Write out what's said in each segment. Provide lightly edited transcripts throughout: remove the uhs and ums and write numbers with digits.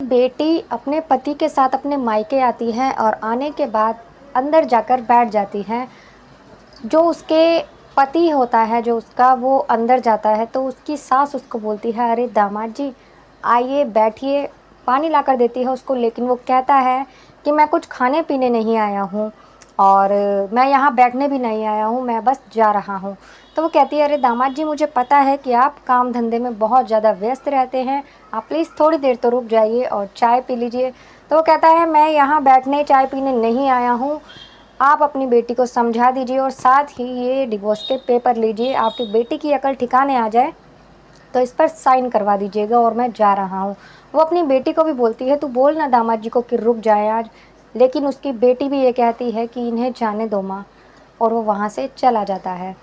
बेटी अपने पति के साथ अपने मायके आती है और आने के बाद अंदर जाकर बैठ जाती है। जो उसके पति होता है, जो उसका, वो अंदर जाता है तो उसकी सास उसको बोलती है, अरे दामाद जी आइए बैठिए, पानी लाकर देती है उसको। लेकिन वो कहता है कि मैं कुछ खाने पीने नहीं आया हूँ और मैं यहाँ बैठने भी नहीं आया हूँ, मैं बस जा रहा हूँ। तो वो कहती है, अरे दामाद जी मुझे पता है कि आप काम धंधे में बहुत ज़्यादा व्यस्त रहते हैं, आप प्लीज़ थोड़ी देर तो रुक जाइए और चाय पी लीजिए। तो वो कहता है, मैं यहाँ बैठने चाय पीने नहीं आया हूँ, आप अपनी बेटी को समझा दीजिए और साथ ही ये डिवोर्स के पेपर लीजिए, आपकी बेटी की अकल ठिकाने आ जाए तो इस पर साइन करवा दीजिएगा और मैं जा रहा हूँ। वो अपनी बेटी को भी बोलती है, तू बोल ना दामाद जी को कि रुक जाए आज। लेकिन उसकी बेटी भी ये कहती है कि इन्हें जाने दो माँ, और वो वहाँ से चला जाता है।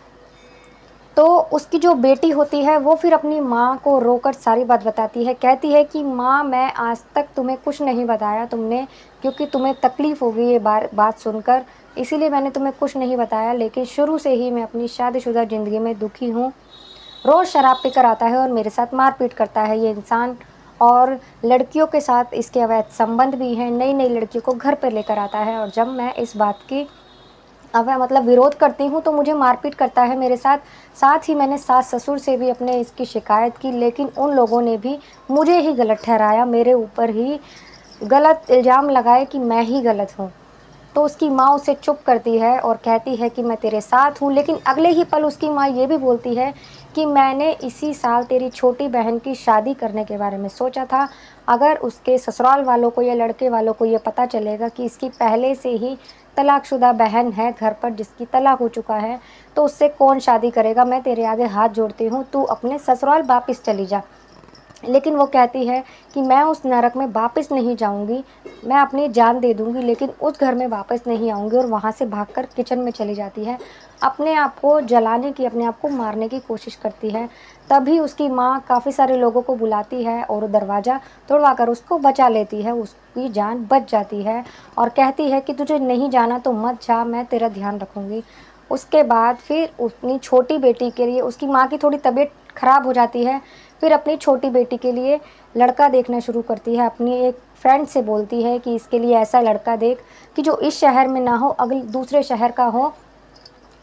तो उसकी जो बेटी होती है वो फिर अपनी माँ को रोकर सारी बात बताती है, कहती है कि माँ मैं आज तक तुम्हें कुछ नहीं बताया, तुमने, क्योंकि तुम्हें तकलीफ़ होगी ये बात सुनकर, इसीलिए मैंने तुम्हें कुछ नहीं बताया। लेकिन शुरू से ही मैं अपनी शादीशुदा ज़िंदगी में दुखी हूँ। रोज़ शराब पीकर आता है और मेरे साथ मारपीट करता है ये इंसान, और लड़कियों के साथ इसके अवैध संबंध भी हैं, नई नई लड़कियों को घर पर लेकर आता है। और जब मैं इस बात की विरोध करती हूँ तो मुझे मारपीट करता है मेरे साथ। साथ ही मैंने सास ससुर से भी अपने इसकी शिकायत की, लेकिन उन लोगों ने भी मुझे ही गलत ठहराया, मेरे ऊपर ही गलत इल्ज़ाम लगाए कि मैं ही गलत हूँ। तो उसकी माँ उसे चुप करती है और कहती है कि मैं तेरे साथ हूँ। लेकिन अगले ही पल उसकी माँ ये भी बोलती है कि मैंने इसी साल तेरी छोटी बहन की शादी करने के बारे में सोचा था। अगर उसके ससुराल वालों को या लड़के वालों को ये पता चलेगा कि इसकी पहले से ही तलाकशुदा बहन है घर पर, जिसकी तलाक हो चुका है, तो उससे कौन शादी करेगा। मैं तेरे आगे हाथ जोड़ती हूँ, तू अपने ससुराल वापस चली जा। लेकिन वो कहती है कि मैं उस नरक में वापस नहीं जाऊंगी, मैं अपनी जान दे दूंगी लेकिन उस घर में वापस नहीं आऊंगी। और वहाँ से भागकर किचन में चली जाती है, अपने आप को जलाने की, अपने आप को मारने की कोशिश करती है। तभी उसकी माँ काफ़ी सारे लोगों को बुलाती है और दरवाज़ा तोड़वाकर उसको बचा लेती है, उसकी जान बच जाती है और कहती है कि तुझे नहीं जाना तो मत जा, मैं तेरा ध्यान रखूंगी। उसके बाद फिर अपनी छोटी बेटी के लिए, उसकी माँ की थोड़ी तबीयत खराब हो जाती है, फिर अपनी छोटी बेटी के लिए लड़का देखना शुरू करती है। अपनी एक फ्रेंड से बोलती है कि इसके लिए ऐसा लड़का देख कि जो इस शहर में ना हो, अगले दूसरे शहर का हो,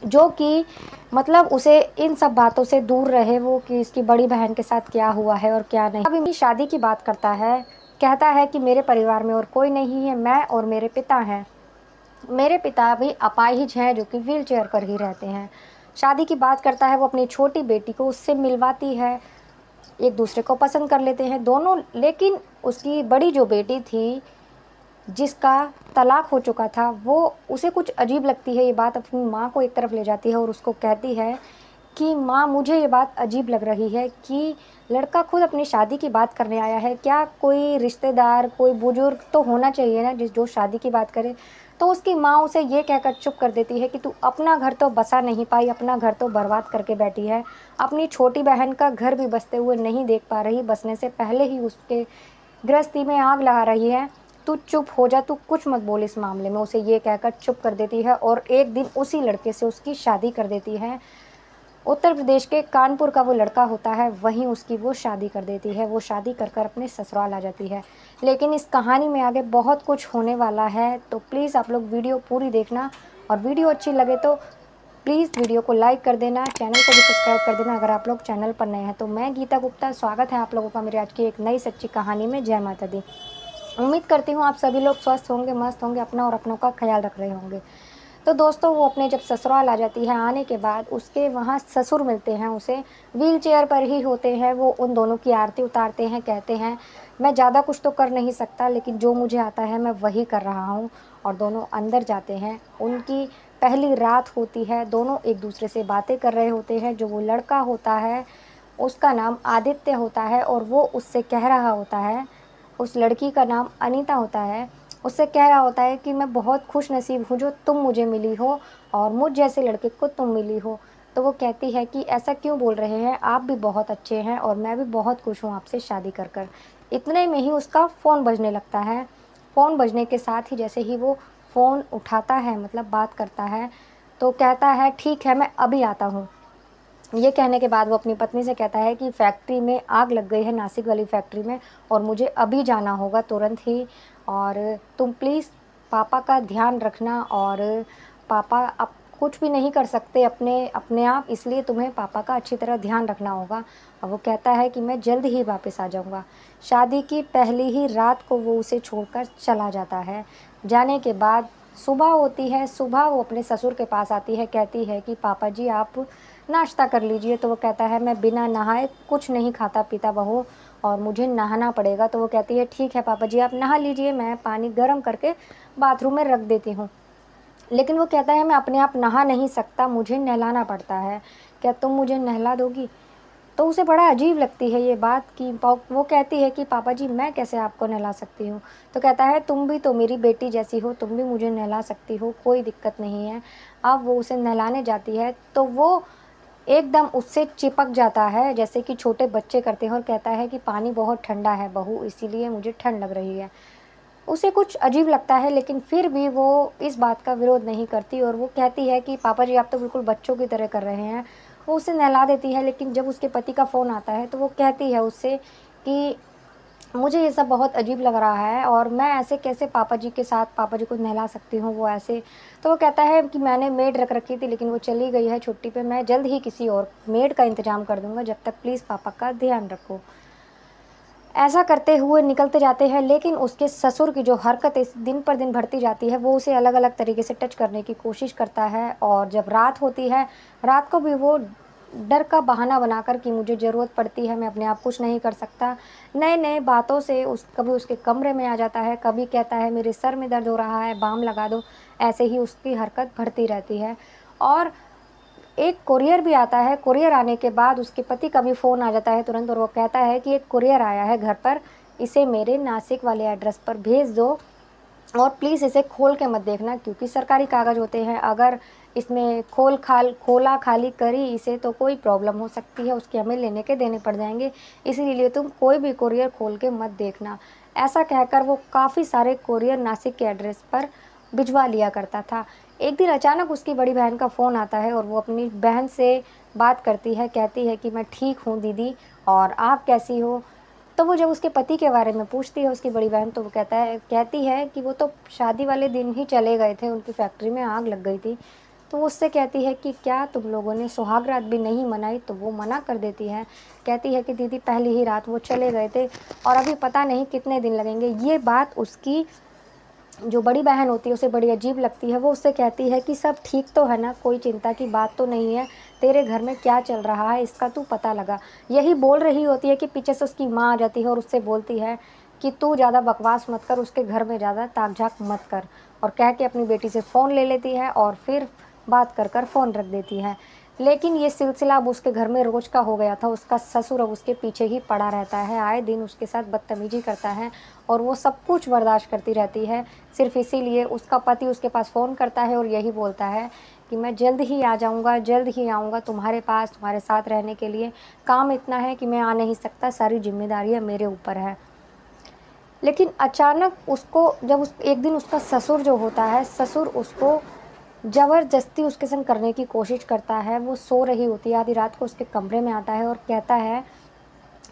जो कि उसे इन सब बातों से दूर रहे, वो कि इसकी बड़ी बहन के साथ क्या हुआ है और क्या नहीं। अब इनकी शादी की बात करता है, कहता है कि मेरे परिवार में और कोई नहीं है, मैं और मेरे पिता हैं। मेरे पिता भी अपाहिज हैं, जो कि व्हील चेयर पर ही रहते हैं। शादी की बात करता है, वो अपनी छोटी बेटी को उससे मिलवाती है, एक दूसरे को पसंद कर लेते हैं दोनों। लेकिन उसकी बड़ी जो बेटी थी, जिसका तलाक हो चुका था, वो, उसे कुछ अजीब लगती है ये बात, अपनी माँ को एक तरफ ले जाती है और उसको कहती है कि माँ मुझे ये बात अजीब लग रही है कि लड़का खुद अपनी शादी की बात करने आया है, क्या कोई रिश्तेदार, कोई बुजुर्ग तो होना चाहिए ना जिस जो शादी की बात करे। तो उसकी माँ उसे ये कहकर चुप कर देती है कि तू अपना घर तो बसा नहीं पाई, अपना घर तो बर्बाद करके बैठी है, अपनी छोटी बहन का घर भी बसते हुए नहीं देख पा रही, बसने से पहले ही उसके गृहस्थी में आग लगा रही है। तू चुप हो जा, तू कुछ मत बोल इस मामले में, उसे ये कहकर चुप कर देती है और एक दिन उसी लड़के से उसकी शादी कर देती है। उत्तर प्रदेश के कानपुर का वो लड़का होता है, वहीं उसकी वो शादी कर देती है। वो शादी कर कर अपने ससुराल आ जाती है। लेकिन इस कहानी में आगे बहुत कुछ होने वाला है, तो प्लीज़ आप लोग वीडियो पूरी देखना, और वीडियो अच्छी लगे तो प्लीज़ वीडियो को लाइक कर देना, चैनल को भी सब्सक्राइब कर देना अगर आप लोग चैनल पर नए हैं। तो मैं गीता गुप्ता, स्वागत है आप लोगों का मेरी आज की एक नई सच्ची कहानी में। जय माता दी। उम्मीद करती हूँ आप सभी लोग स्वस्थ होंगे, मस्त होंगे, अपना और अपनों का ख्याल रख रहे होंगे। तो दोस्तों, वो अपने जब ससुराल आ जाती है, आने के बाद उसके वहाँ ससुर मिलते हैं उसे, व्हील चेयर पर ही होते हैं। वो उन दोनों की आरती उतारते हैं, कहते हैं मैं ज़्यादा कुछ तो कर नहीं सकता, लेकिन जो मुझे आता है मैं वही कर रहा हूँ। और दोनों अंदर जाते हैं। उनकी पहली रात होती है, दोनों एक दूसरे से बातें कर रहे होते हैं। जो वो लड़का होता है उसका नाम आदित्य होता है और वो उससे कह रहा होता है, उस लड़की का नाम अनीता होता है, उससे कह रहा होता है कि मैं बहुत खुश नसीब हूँ जो तुम मुझे मिली हो और मुझ जैसे लड़के को तुम मिली हो। तो वो कहती है कि ऐसा क्यों बोल रहे हैं, आप भी बहुत अच्छे हैं और मैं भी बहुत खुश हूँ आपसे शादी कर कर। इतने में ही उसका फ़ोन बजने लगता है। फ़ोन बजने के साथ ही जैसे ही वो फ़ोन उठाता है, बात करता है, तो कहता है ठीक है मैं अभी आता हूँ। ये कहने के बाद वो अपनी पत्नी से कहता है कि फैक्ट्री में आग लग गई है, नासिक वाली फैक्ट्री में, और मुझे अभी जाना होगा तुरंत ही, और तुम प्लीज़ पापा का ध्यान रखना, और पापा अब कुछ भी नहीं कर सकते अपने अपने आप, इसलिए तुम्हें पापा का अच्छी तरह ध्यान रखना होगा। और वो कहता है कि मैं जल्द ही वापस आ जाऊँगा। शादी की पहली ही रात को वो उसे छोड़कर चला जाता है। जाने के बाद सुबह होती है, सुबह वो अपने ससुर के पास आती है, कहती है कि पापा जी आप नाश्ता कर लीजिए। तो वो कहता है मैं बिना नहाए कुछ नहीं खाता पीता बहू, और मुझे नहाना पड़ेगा। तो वो कहती है ठीक है पापा जी आप नहा लीजिए, मैं पानी गर्म करके बाथरूम में रख देती हूँ। लेकिन वो कहता है मैं अपने आप नहा नहीं सकता, मुझे नहलाना पड़ता है, क्या तुम मुझे नहला दोगी? तो उसे बड़ा अजीब लगती है ये बात कि वो कहती है कि पापा जी मैं कैसे आपको नहला सकती हूँ? तो कहता है तुम भी तो मेरी बेटी जैसी हो, तुम भी मुझे नहला सकती हो, कोई दिक्कत नहीं है। अब वो उसे नहलाने जाती है तो वो एकदम उससे चिपक जाता है जैसे कि छोटे बच्चे करते हैं, और कहता है कि पानी बहुत ठंडा है बहू, इसीलिए मुझे ठंड लग रही है। उसे कुछ अजीब लगता है, लेकिन फिर भी वो इस बात का विरोध नहीं करती, और वो कहती है कि पापा जी आप तो बिल्कुल बच्चों की तरह कर रहे हैं। वो उसे नहला देती है, लेकिन जब उसके पति का फ़ोन आता है तो वो कहती है उससे कि मुझे ये सब बहुत अजीब लग रहा है, और मैं ऐसे कैसे पापा जी के साथ पापा जी को नहला सकती हूँ, वो ऐसे। तो वो कहता है कि मैंने मेड रख रखी थी, लेकिन वो चली गई है छुट्टी पे, मैं जल्द ही किसी और मेड का इंतज़ाम कर दूँगा, जब तक प्लीज़ पापा का ध्यान रखो। ऐसा करते हुए निकलते जाते हैं, लेकिन उसके ससुर की जो हरकत इस दिन पर दिन बढ़ती जाती है, वो उसे अलग-अलग तरीके से टच करने की कोशिश करता है, और जब रात होती है, रात को भी वो डर का बहाना बनाकर कि मुझे ज़रूरत पड़ती है, मैं अपने आप कुछ नहीं कर सकता, नए-नए बातों से कभी उसके कमरे में आ जाता है, कभी कहता है मेरे सर में दर्द हो रहा है, बाम लगा दो, ऐसे ही उसकी हरकत बढ़ती रहती है। और एक कोरियर भी आता है, कोरियर आने के बाद उसके पति का भी फ़ोन आ जाता है तुरंत, और वो कहता है कि एक कोरियर आया है घर पर, इसे मेरे नासिक वाले एड्रेस पर भेज दो, और प्लीज़ इसे खोल के मत देखना, क्योंकि सरकारी कागज़ होते हैं, अगर इसमें खोला खाली करी इसे तो कोई प्रॉब्लम हो सकती है, उसके हमें लेने के देने पड़ जाएँगे, इसीलिए तुम कोई भी कोरियर खोल के मत देखना। ऐसा कहकर वो काफ़ी सारे कोरियर नासिक के एड्रेस पर भिजवा लिया करता था। एक दिन अचानक उसकी बड़ी बहन का फ़ोन आता है, और वो अपनी बहन से बात करती है, कहती है कि मैं ठीक हूँ दीदी, और आप कैसी हो? तो वो जब उसके पति के बारे में पूछती है उसकी बड़ी बहन, तो वो कहती है कि वो तो शादी वाले दिन ही चले गए थे, उनकी फैक्ट्री में आग लग गई थी। तो वो उससे कहती है कि क्या तुम लोगों ने सुहाग रात भी नहीं मनाई? तो वो मना कर देती है, कहती है कि दीदी पहली ही रात वो चले गए थे, और अभी पता नहीं कितने दिन लगेंगे। ये बात उसकी जो बड़ी बहन होती है उसे बड़ी अजीब लगती है। वो उससे कहती है कि सब ठीक तो है ना, कोई चिंता की बात तो नहीं है, तेरे घर में क्या चल रहा है इसका तू पता लगा। यही बोल रही होती है कि पीछे से उसकी माँ आ जाती है और उससे बोलती है कि तू ज़्यादा बकवास मत कर, उसके घर में ज़्यादा ताक झाक मत कर, और कह के अपनी बेटी से फ़ोन ले लेती है, और फिर बात कर कर फ़ोन रख देती है। लेकिन ये सिलसिला अब उसके घर में रोज़ का हो गया था। उसका ससुर अब उसके पीछे ही पड़ा रहता है, आए दिन उसके साथ बदतमीज़ी करता है, और वो सब कुछ बर्दाश्त करती रहती है। सिर्फ़ इसीलिए उसका पति उसके पास फ़ोन करता है और यही बोलता है कि मैं जल्द ही आ जाऊँगा, जल्द ही आऊँगा तुम्हारे पास, तुम्हारे साथ रहने के लिए। काम इतना है कि मैं आ नहीं सकता, सारी ज़िम्मेदारियाँ मेरे ऊपर है। लेकिन अचानक उसको जब उस एक दिन उसका ससुर जो होता है, ससुर उसको ज़बरदस्ती उसके संग करने की कोशिश करता है। वो सो रही होती है, आधी रात को उसके कमरे में आता है और कहता है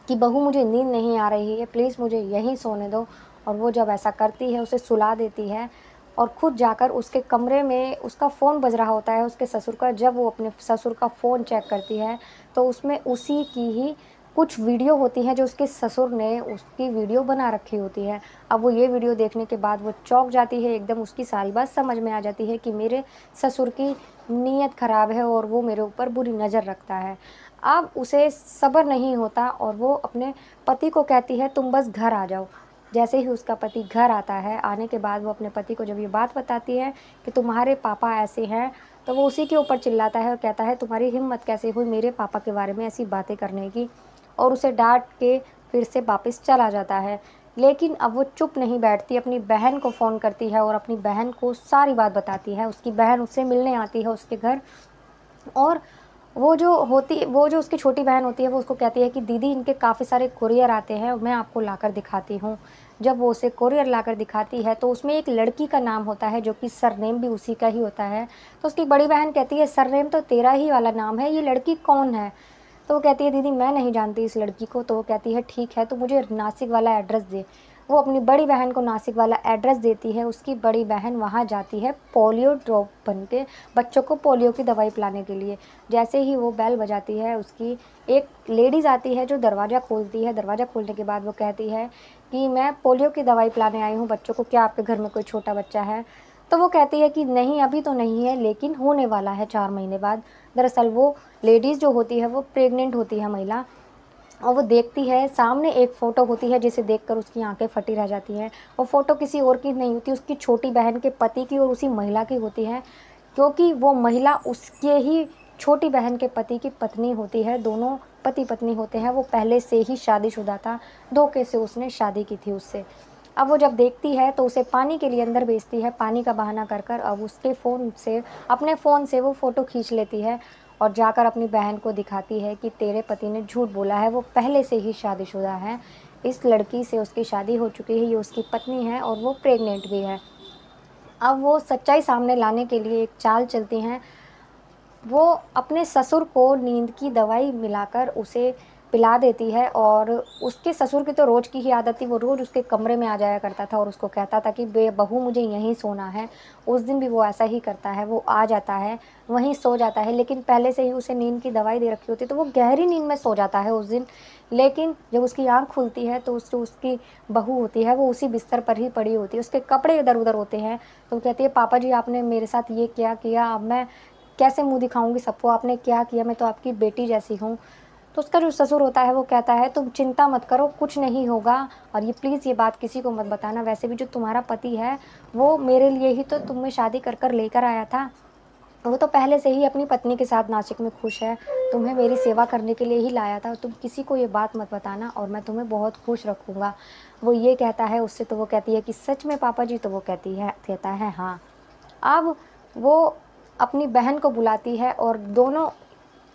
कि बहू मुझे नींद नहीं आ रही है, प्लीज़ मुझे यहीं सोने दो। और वो जब ऐसा करती है, उसे सुला देती है, और खुद जाकर उसके कमरे में उसका फ़ोन बज रहा होता है उसके ससुर का। जब वो अपने ससुर का फ़ोन चेक करती है, तो उसमें उसी की ही कुछ वीडियो होती हैं जो उसके ससुर ने उसकी वीडियो बना रखी होती है। अब वो ये वीडियो देखने के बाद वो चौंक जाती है, एकदम उसकी सारी बात समझ में आ जाती है कि मेरे ससुर की नीयत ख़राब है और वो मेरे ऊपर बुरी नज़र रखता है। अब उसे सब्र नहीं होता, और वो अपने पति को कहती है तुम बस घर आ जाओ। जैसे ही उसका पति घर आता है, आने के बाद वो अपने पति को जब ये बात बताती है कि तुम्हारे पापा ऐसे हैं, तो वो उसी के ऊपर चिल्लाता है और कहता है तुम्हारी हिम्मत कैसे हुई मेरे पापा के बारे में ऐसी बातें करने की, और उसे डाँट के फिर से वापस चला जाता है। लेकिन अब वो चुप नहीं बैठती, अपनी बहन को फ़ोन करती है और अपनी बहन को सारी बात बताती है। उसकी बहन उससे मिलने आती है उसके घर, और वो जो उसकी छोटी बहन होती है वो उसको कहती है कि दीदी इनके काफ़ी सारे कोरियर आते हैं, मैं आपको लाकर दिखाती हूँ। जब वो उसे कोरियर लाकर दिखाती है तो उसमें एक लड़की का नाम होता है जो कि सरनेम भी उसी का ही होता है। तो उसकी बड़ी बहन कहती है सरनेम तो तेरा ही वाला नाम है, ये लड़की कौन है? तो वो कहती है दीदी मैं नहीं जानती इस लड़की को। तो वो कहती है ठीक है, तो मुझे नासिक वाला एड्रेस दे। वो अपनी बड़ी बहन को नासिक वाला एड्रेस देती है। उसकी बड़ी बहन वहाँ जाती है पोलियो ड्रॉप बन के, बच्चों को पोलियो की दवाई पिलाने के लिए। जैसे ही वो बेल बजाती है, उसकी एक लेडीज़ आती है जो दरवाज़ा खोलती है। दरवाज़ा खोलने के बाद वो कहती है कि मैं पोलियो की दवाई पिलाने आई हूँ बच्चों को, क्या आपके घर में कोई छोटा बच्चा है? तो वो कहती है कि नहीं अभी तो नहीं है, लेकिन होने वाला है 4 महीने बाद। दरअसल वो लेडीज़ जो होती है वो प्रेग्नेंट होती है महिला, और वो देखती है सामने एक फ़ोटो होती है जिसे देखकर उसकी आंखें फटी रह जाती हैं। वो फ़ोटो किसी और की नहीं होती, उसकी छोटी बहन के पति की और उसी महिला की होती है, क्योंकि वो महिला उसके ही छोटी बहन के पति की पत्नी होती है। दोनों पति पत्नी होते हैं, वो पहले से ही शादीशुदा था, धोखे से उसने शादी की थी उससे। अब वो जब देखती है तो उसे पानी के लिए अंदर भेजती है, पानी का बहाना कर कर। अब उसके फ़ोन से, अपने फ़ोन से वो फ़ोटो खींच लेती है और जाकर अपनी बहन को दिखाती है कि तेरे पति ने झूठ बोला है, वो पहले से ही शादीशुदा है, इस लड़की से उसकी शादी हो चुकी है, ये उसकी पत्नी है और वो प्रेग्नेंट भी है। अब वो सच्चाई सामने लाने के लिए एक चाल चलती हैं। वो अपने ससुर को नींद की दवाई मिलाकर उसे पिला देती है, और उसके ससुर की तो रोज़ की ही आदत थी, वो रोज़ उसके कमरे में आ जाया करता था और उसको कहता था कि बे बहू मुझे यहीं सोना है। उस दिन भी वो ऐसा ही करता है, वो आ जाता है, वहीं सो जाता है, लेकिन पहले से ही उसे नींद की दवाई दे रखी होती है, तो वो गहरी नींद में सो जाता है उस दिन। लेकिन जब उसकी आँख खुलती है तो उससे उसकी बहू होती है वो उसी बिस्तर पर ही पड़ी होती है, उसके कपड़े इधर-उधर होते हैं। तो वो कहती है पापा जी आपने मेरे साथ ये क्या किया? अब मैं कैसे मुँह दिखाऊँगी सबको, आपने क्या किया? मैं तो आपकी बेटी जैसी हूँ। तो उसका जो ससुर होता है वो कहता है तुम चिंता मत करो, कुछ नहीं होगा, और ये प्लीज़ ये बात किसी को मत बताना। वैसे भी जो तुम्हारा पति है वो मेरे लिए ही तो तुम्हें शादी कर कर लेकर आया था। वो तो पहले से ही अपनी पत्नी के साथ नासिक में खुश है, तुम्हें मेरी सेवा करने के लिए ही लाया था। तुम किसी को ये बात मत बताना और मैं तुम्हें बहुत खुश रखूँगा। वो ये कहता है उससे, तो वो कहती है कि सच में पापा जी? तो वो कहता है हाँ। अब वो अपनी बहन को बुलाती है और दोनों,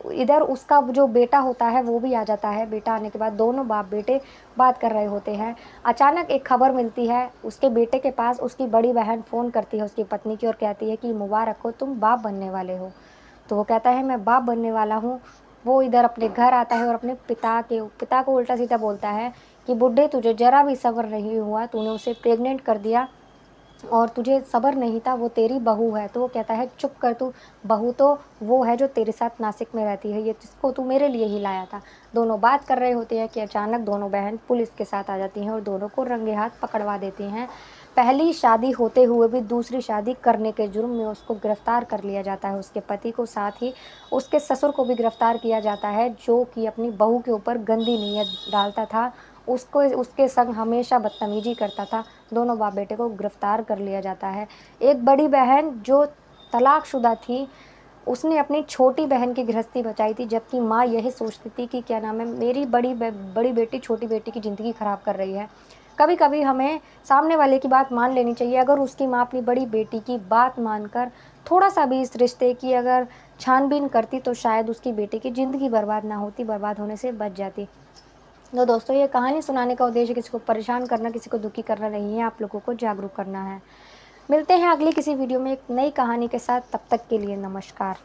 इधर उसका जो बेटा होता है वो भी आ जाता है। बेटा आने के बाद दोनों बाप बेटे बात कर रहे होते हैं। अचानक एक खबर मिलती है उसके बेटे के पास, उसकी बड़ी बहन फ़ोन करती है उसकी पत्नी की और कहती है कि मुबारक हो, तुम बाप बनने वाले हो। तो वो कहता है मैं बाप बनने वाला हूँ। वो इधर अपने घर आता है और अपने पिता को उल्टा-सीधा बोलता है कि बुड्ढे तुझे ज़रा भी सब्र नहीं हुआ, तूने उसे प्रेग्नेंट कर दिया और तुझे सब्र नहीं था, वो तेरी बहू है। तो वो कहता है चुप कर तू, बहू तो वो है जो तेरे साथ नासिक में रहती है, ये जिसको तू मेरे लिए ही लाया था। दोनों बात कर रहे होते हैं कि अचानक दोनों बहन पुलिस के साथ आ जाती हैं और दोनों को रंगे हाथ पकड़वा देती हैं। पहली शादी होते हुए भी दूसरी शादी करने के जुर्म में उसको गिरफ्तार कर लिया जाता है, उसके पति को, साथ ही उसके ससुर को भी गिरफ्तार किया जाता है जो कि अपनी बहू के ऊपर गंदी नीयत डालता था, उसको उसके संग हमेशा बदतमीजी करता था। दोनों बाप बेटे को गिरफ्तार कर लिया जाता है। एक बड़ी बहन जो तलाकशुदा थी, उसने अपनी छोटी बहन की गृहस्थी बचाई थी, जबकि माँ यही सोचती थी कि क्या नाम है, मेरी बड़ी बेटी छोटी बेटी की ज़िंदगी ख़राब कर रही है। कभी-कभी हमें सामने वाले की बात मान लेनी चाहिए। अगर उसकी माँ अपनी बड़ी बेटी की बात मानकर थोड़ा-सा भी इस रिश्ते की अगर छानबीन करती तो शायद उसकी बेटी की ज़िंदगी बर्बाद ना होती, बर्बाद होने से बच जाती। तो दोस्तों ये कहानी सुनाने का उद्देश्य किसी को परेशान करना, किसी को दुखी करना नहीं है, आप लोगों को जागरूक करना है। मिलते हैं अगली किसी वीडियो में एक नई कहानी के साथ, तब तक के लिए नमस्कार।